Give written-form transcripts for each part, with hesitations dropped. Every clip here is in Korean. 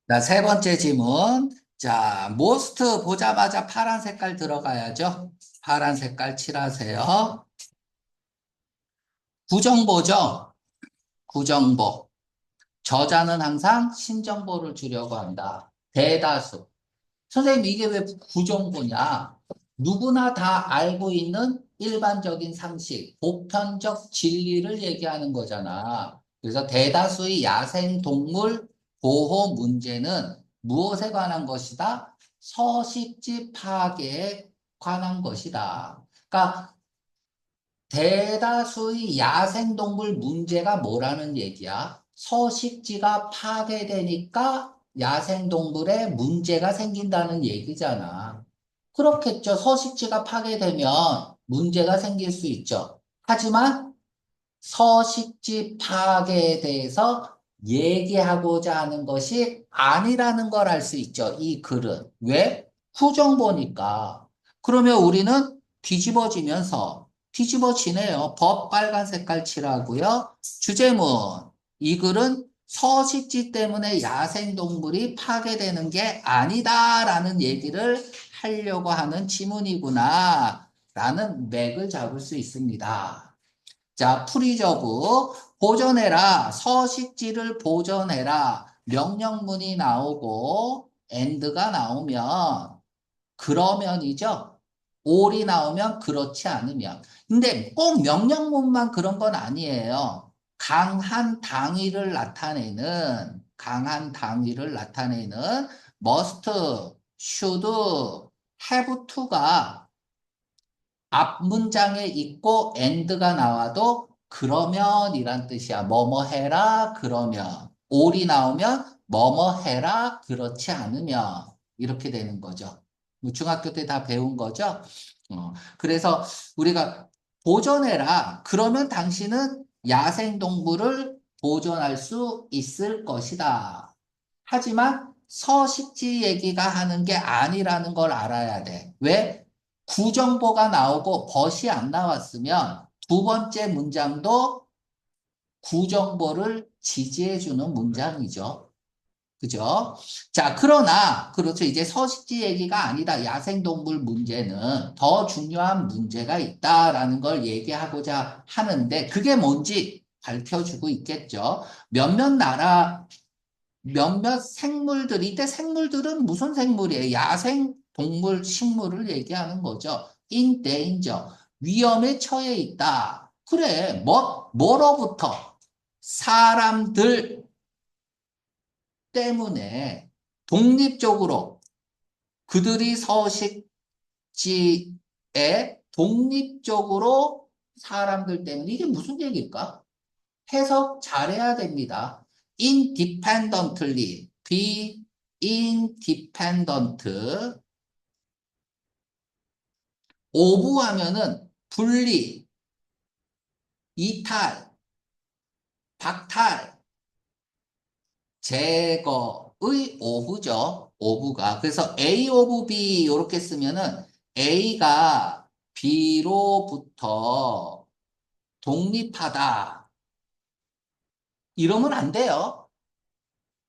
자, 세 번째 질문. 자, most 보자마자 파란 색깔 들어가야죠. 파란 색깔 칠하세요. 구정보죠. 구정보. 저자는 항상 신정보를 주려고 한다. 대다수. 선생님, 이게 왜 구정보냐? 누구나 다 알고 있는 일반적인 상식, 보편적 진리를 얘기하는 거잖아. 그래서 대다수의 야생동물 보호 문제는 무엇에 관한 것이다? 서식지 파괴에 관한 것이다. 그러니까 대다수의 야생동물 문제가 뭐라는 얘기야? 서식지가 파괴되니까 야생동물에 문제가 생긴다는 얘기잖아. 그렇겠죠. 서식지가 파괴되면 문제가 생길 수 있죠. 하지만 서식지 파괴에 대해서 얘기하고자 하는 것이 아니라는 걸 알 수 있죠. 이 글은. 왜? 후정보니까. 그러면 우리는 뒤집어지네요. 법 빨간 색깔 칠하고요. 주제문. 이 글은 서식지 때문에 야생동물이 파괴되는 게 아니다라는 얘기를 하려고 하는 지문이구나. 라는 맥을 잡을 수 있습니다. 자, 프리저브. 보존해라. 서식지를 보존해라. 명령문이 나오고 and가 나오면 그러면이죠. 올이 나오면 그렇지 않으면. 근데 꼭 명령문만 그런 건 아니에요. 강한 당위를 나타내는 must, should, have to가 앞 문장에 있고 and가 나와도 그러면이란 뜻이야. 뭐뭐 해라 그러면. 올이 나오면 뭐뭐 해라 그렇지 않으면 이렇게 되는 거죠. 뭐 중학교 때 다 배운 거죠. 그래서 우리가 보존해라. 그러면 당신은 야생동물을 보존할 수 있을 것이다. 하지만 서식지 얘기가 하는 게 아니라는 걸 알아야 돼. 왜? 구정보가 나오고 벗이 안 나왔으면 두 번째 문장도 구정보를 지지해주는 문장이죠. 그죠? 자, 그러나, 그렇죠. 이제 서식지 얘기가 아니다. 야생동물 문제는 더 중요한 문제가 있다라는 걸 얘기하고자 하는데, 그게 뭔지 밝혀주고 있겠죠. 몇몇 나라, 몇몇 생물들, 이때 생물들은 무슨 생물이에요? 야생 동물, 식물을 얘기하는 거죠. in danger, 위험에 처해 있다. 그래, 뭐로부터? 사람들 때문에 독립적으로 그들이 서식지에 독립적으로 사람들 때문에 이게 무슨 얘기일까? 해석 잘해야 됩니다. independently, be independent, of 하면은 분리, 이탈, 박탈, 제거의 of죠. of가. 그래서 A of B 이렇게 쓰면은 A가 B로부터 독립하다. 이러면 안 돼요.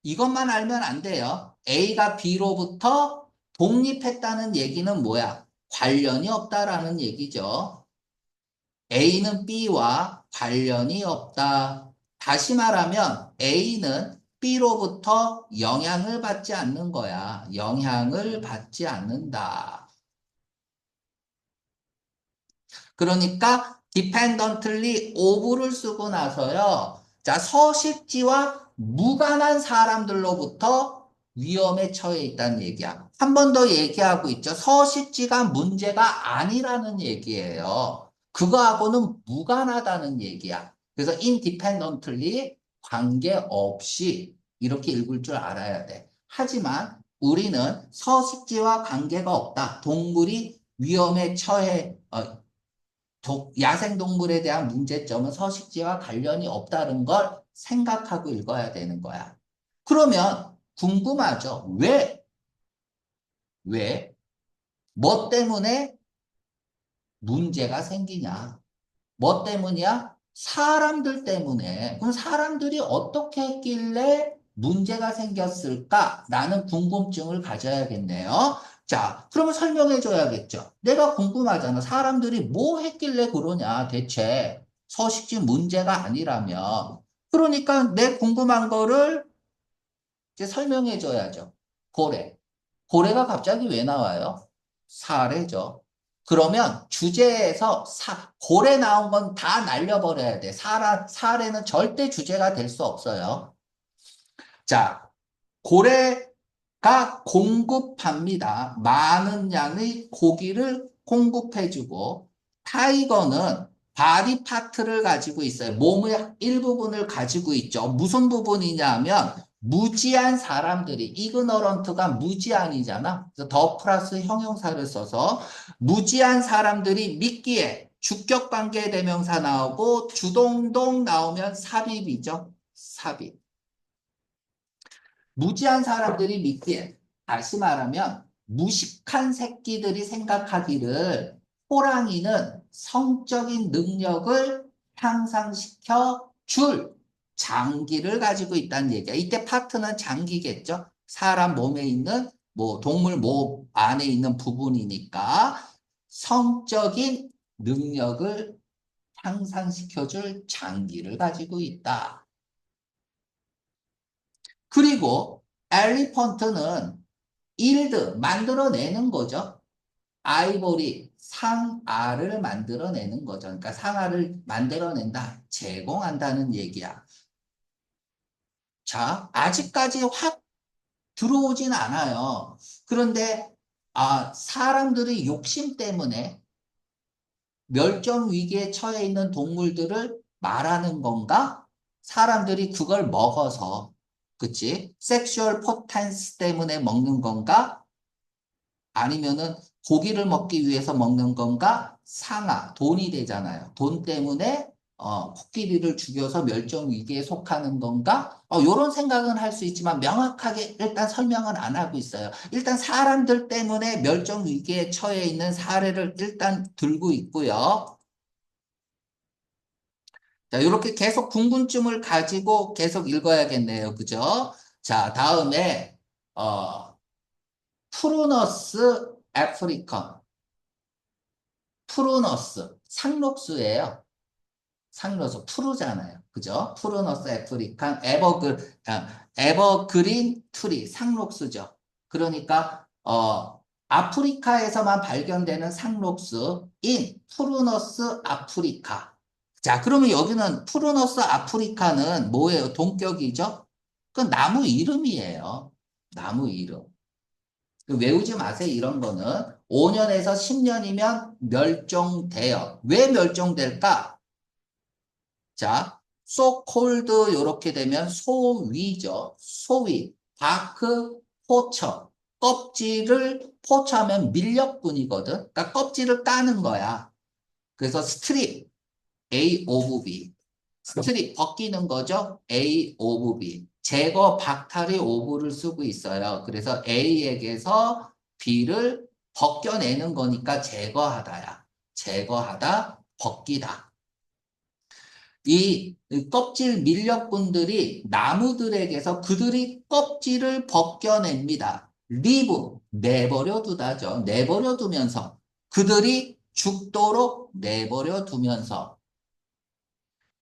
이것만 알면 안 돼요. A가 B로부터 독립했다는 얘기는 뭐야? 관련이 없다라는 얘기죠. A는 B와 관련이 없다. 다시 말하면 A는 B로부터 영향을 받지 않는 거야. 영향을 받지 않는다. 그러니까 dependently of를 쓰고 나서요. 자, 서식지와 무관한 사람들로부터 위험에 처해 있다는 얘기야. 한 번 더 얘기하고 있죠. 서식지가 문제가 아니라는 얘기예요. 그거하고는 무관하다는 얘기야. 그래서 independently 관계없이 이렇게 읽을 줄 알아야 돼. 하지만 우리는 서식지와 관계가 없다. 동물이 위험에 처해, 야생동물에 대한 문제점은 서식지와 관련이 없다는 걸 생각하고 읽어야 되는 거야. 그러면 궁금하죠? 왜? 왜? 뭐 때문에 문제가 생기냐? 뭐 때문이야? 사람들 때문에. 그럼 사람들이 어떻게 했길래 문제가 생겼을까? 라는 궁금증을 가져야겠네요. 자, 그러면 설명해 줘야겠죠. 내가 궁금하잖아. 사람들이 뭐 했길래 그러냐, 대체. 서식지 문제가 아니라면. 그러니까 내 궁금한 거를 이제 설명해 줘야죠. 고래. 고래가 갑자기 왜 나와요? 사례죠. 그러면 주제에서 고래 나온 건 다 날려버려야 돼. 사례는 절대 주제가 될 수 없어요. 자, 고래가 공급합니다. 많은 양의 고기를 공급해주고, 타이거는 바디 파트를 가지고 있어요. 몸의 일부분을 가지고 있죠. 무슨 부분이냐 하면, 무지한 사람들이, 이그너런트가 무지한이잖아. 그래서 더 플러스 형용사를 써서, 무지한 사람들이 믿기에 주격관계 대명사 나오고, 주동동 나오면 삽입이죠. 삽입. 무지한 사람들이 믿기에, 다시 말하면 무식한 새끼들이 생각하기를 호랑이는 성적인 능력을 향상시켜 줄 장기를 가지고 있다는 얘기야. 이때 파트는 장기겠죠. 사람 몸에 있는 뭐 동물 몸 안에 있는 부분이니까 성적인 능력을 향상시켜 줄 장기를 가지고 있다. 그리고 엘리펀트는 일드, 만들어내는 거죠. 아이보리, 상아를 만들어내는 거죠. 그러니까 상아를 만들어낸다, 제공한다는 얘기야. 자, 아직까지 확 들어오진 않아요. 그런데 사람들의 욕심 때문에 멸종 위기에 처해 있는 동물들을 말하는 건가? 사람들이 그걸 먹어서, 그치? 섹슈얼 포텐스 때문에 먹는 건가? 아니면은 고기를 먹기 위해서 먹는 건가? 상아, 돈이 되잖아요. 돈 때문에 코끼리를 죽여서 멸종 위기에 속하는 건가? 이런 생각은 할 수 있지만 명확하게 일단 설명은 안 하고 있어요. 일단 사람들 때문에 멸종 위기에 처해 있는 사례를 일단 들고 있고요. 자, 이렇게 계속 궁금증을 가지고 계속 읽어야겠네요. 그죠? 자, 다음에 프루너스 애프리컨. 프루너스, 상록수예요. 상록수, 푸르잖아요. 그죠? 프루너스 애프리칸, 에버그린 트리, 상록수죠. 그러니까, 아프리카에서만 발견되는 상록수인 프루너스 아프리카. 자, 그러면 여기는 프루너스 아프리카는 뭐예요? 동격이죠? 그 나무 이름이에요. 나무 이름. 외우지 마세요. 이런 거는 5년에서 10년이면 멸종돼요. 왜 멸종될까? 자, so cold 이렇게 되면 소위죠. 소위. 바크 포처. 껍질을 포처하면 밀렵꾼이거든. 그러니까 껍질을 까는 거야. 그래서 스트립 A 오브 B. 스트립 벗기는 거죠. A 오브 B. 제거 박탈의 오브를 쓰고 있어요. 그래서 A에게서 B를 벗겨내는 거니까 제거하다야. 제거하다, 벗기다. 이 껍질 밀렵꾼들이 나무들에게서 그들이 껍질을 벗겨냅니다. 리브, 내버려 두다죠. 내버려 두면서 그들이 죽도록 내버려 두면서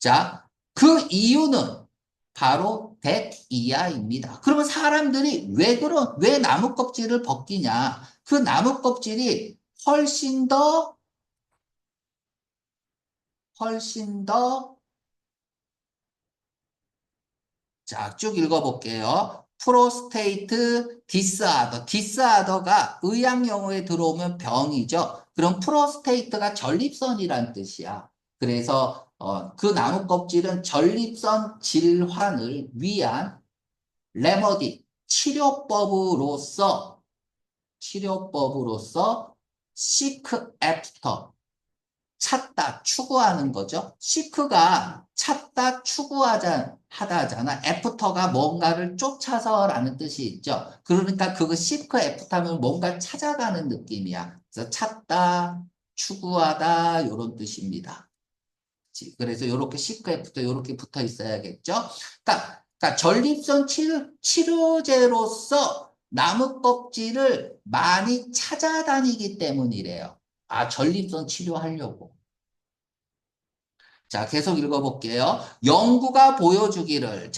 자, 그 이유는 바로 백이하입니다. 그러면 사람들이 왜 나무 껍질을 벗기냐? 그 나무 껍질이 훨씬 더, 자, 쭉 읽어볼게요. 프로스테이트 디스아더. 디스아더가 의학 용어에 들어오면 병이죠. 그럼 프로스테이트가 전립선이란 뜻이야. 그래서 그 나무 껍질은 전립선 질환을 위한 레머디, 치료법으로서 시크 애프터, 찾다, 추구하는 거죠. 시크가 찾다, 하다잖아. 애프터가 뭔가를 쫓아서라는 뜻이 있죠. 그러니까 그거 시크 애프터면 뭔가 찾아가는 느낌이야. 그래서 찾다, 추구하다 이런 뜻입니다. 그래서 이렇게 시크 애프터 이렇게 붙어 있어야겠죠. 그러니까 그러니까 전립선 치료제로서 나무 껍질을 많이 찾아다니기 때문이래요. 아, 전립선 치료하려고. 자, 계속 읽어볼게요. 연구가 보여주기를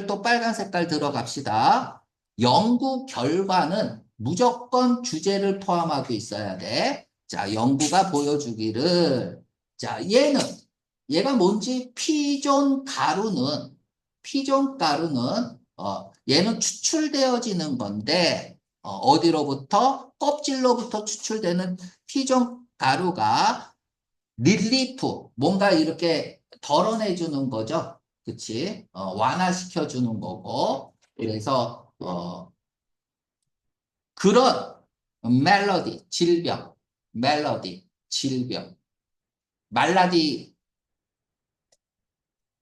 또 빨간 색깔 들어갑시다. 연구 결과는 무조건 주제를 포함하고 있어야 돼. 자, 연구가 보여주기를. 자, 얘가 뭔지 피존 가루는, 얘는 추출되어지는 건데, 어디로부터? 껍질로부터 추출되는 피존 가루가 릴리프, 뭔가 이렇게 덜어내주는 거죠. 그치? 완화시켜주는 거고. 그래서, 그런 질병, 말라디,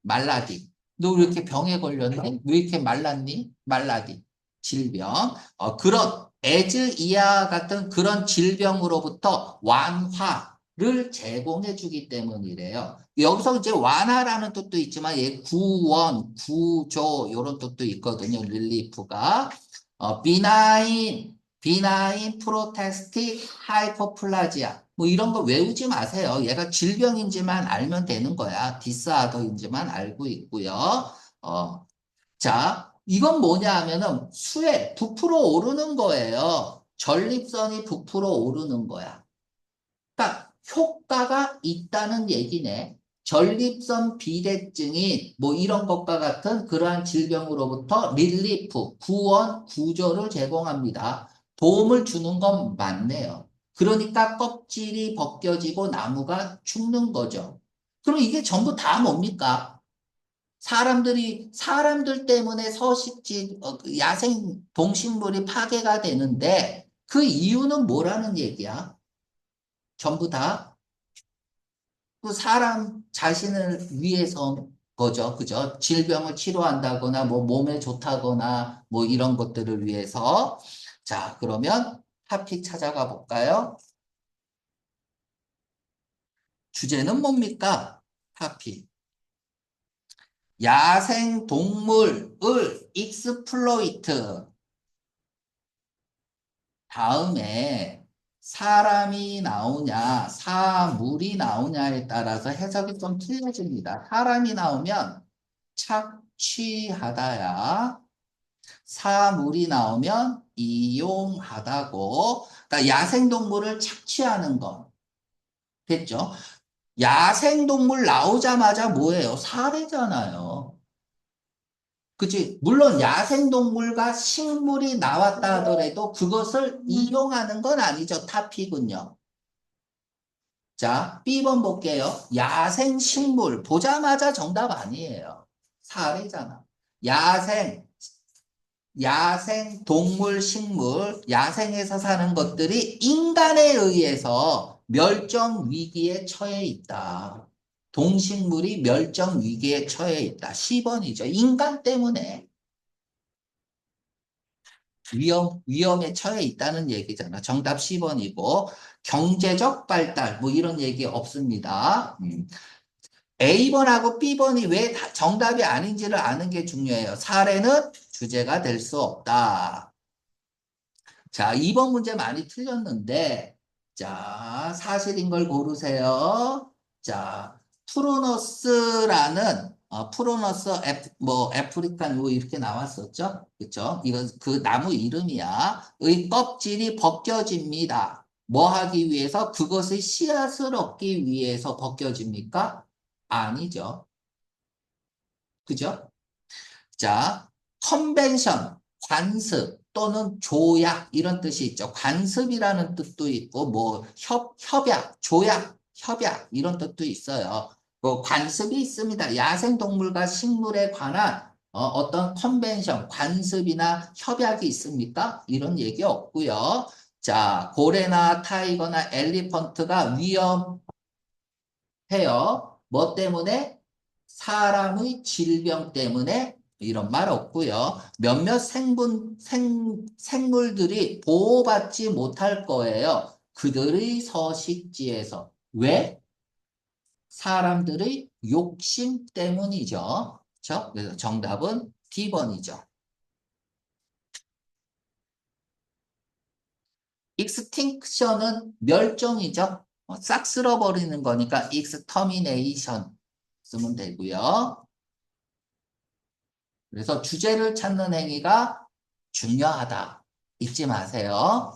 말라디. 너 왜 이렇게 병에 걸렸니? 왜 이렇게 말랐니? 말라디. 질병. 그런 에즈 이와 같은 그런 질병으로부터 완화를 제공해 주기 때문이래요. 여기서 이제 완화라는 뜻도 있지만 얘 구원, 구조 이런 뜻도 있거든요. 릴리프가. 비나인 프로테스틱 하이퍼플라지아. 뭐 이런 거 외우지 마세요. 얘가 질병인지만 알면 되는 거야. 디스아더인지만 알고 있고요. 어, 자, 이건 뭐냐 하면은 부풀어 오르는 거예요. 전립선이 부풀어 오르는 거야. 그러니까 효과가 있다는 얘기네. 전립선 비대증이 뭐 이런 것과 같은 그러한 질병으로부터 릴리프, 구원, 구조를 제공합니다. 도움을 주는 건 맞네요. 그러니까 껍질이 벗겨지고 나무가 죽는 거죠. 그럼 이게 전부 다 뭡니까? 사람들 때문에 그 야생 동식물이 파괴가 되는데 그 이유는 뭐라는 얘기야? 전부 다 그 사람 자신을 위해서 거죠. 그죠? 질병을 치료한다거나 뭐 몸에 좋다거나 뭐 이런 것들을 위해서. 자, 그러면 하피 찾아가 볼까요? 주제는 뭡니까? 하피. 야생 동물을 익스플로이트. 다음에 사람이 나오냐, 사물이 나오냐에 따라서 해석이 좀 틀려집니다. 사람이 나오면 착취하다야. 사물이 나오면 이용하다고. 그러니까 야생동물을 착취하는 거. 됐죠? 야생동물 나오자마자 뭐예요? 살해잖아요. 그치? 물론 야생동물과 식물이 나왔다 하더라도 그것을 이용하는 건 아니죠. 타픽은요. 자, B번 볼게요. 야생식물. 보자마자 정답 아니에요. 사례잖아. 야생, 야생, 동물, 식물, 야생에서 사는 것들이 인간에 의해서 멸종 위기에 처해 있다. 동식물이 멸종 위기에 처해 있다. 10번이죠. 인간 때문에. 위험에 처해 있다는 얘기잖아. 정답 10번이고, 경제적 발달, 뭐 이런 얘기 없습니다. A번하고 B번이 왜 정답이 아닌지를 아는 게 중요해요. 사례는 주제가 될 수 없다. 자, 2번 문제 많이 틀렸는데, 자, 사실인 걸 고르세요. 자, 프로너스 애프리칸 뭐 이렇게 나왔었죠? 그쵸? 이건 그 나무 이름이야. 의 껍질이 벗겨집니다. 뭐 하기 위해서? 그것의 씨앗을 얻기 위해서 벗겨집니까? 아니죠. 그죠? 자, 컨벤션, 관습 또는 조약 이런 뜻이 있죠. 관습이라는 뜻도 있고 뭐 협약 이런 뜻도 있어요. 뭐 관습이 있습니다. 야생동물과 식물에 관한 어떤 컨벤션, 관습이나 협약이 있습니까? 이런 얘기 없고요. 자, 고래나 타이거나 엘리펀트가 위험해요. 뭐 때문에? 사람의 질병 때문에 이런 말 없고요. 몇몇 생물들이 보호받지 못할 거예요. 그들의 서식지에서. 왜? 사람들의 욕심 때문이죠. 그렇죠? 그래서 정답은 D번이죠. extinction은 멸종이죠. 싹 쓸어버리는 거니까 extermination 쓰면 되고요. 그래서 주제를 찾는 행위가 중요하다. 잊지 마세요.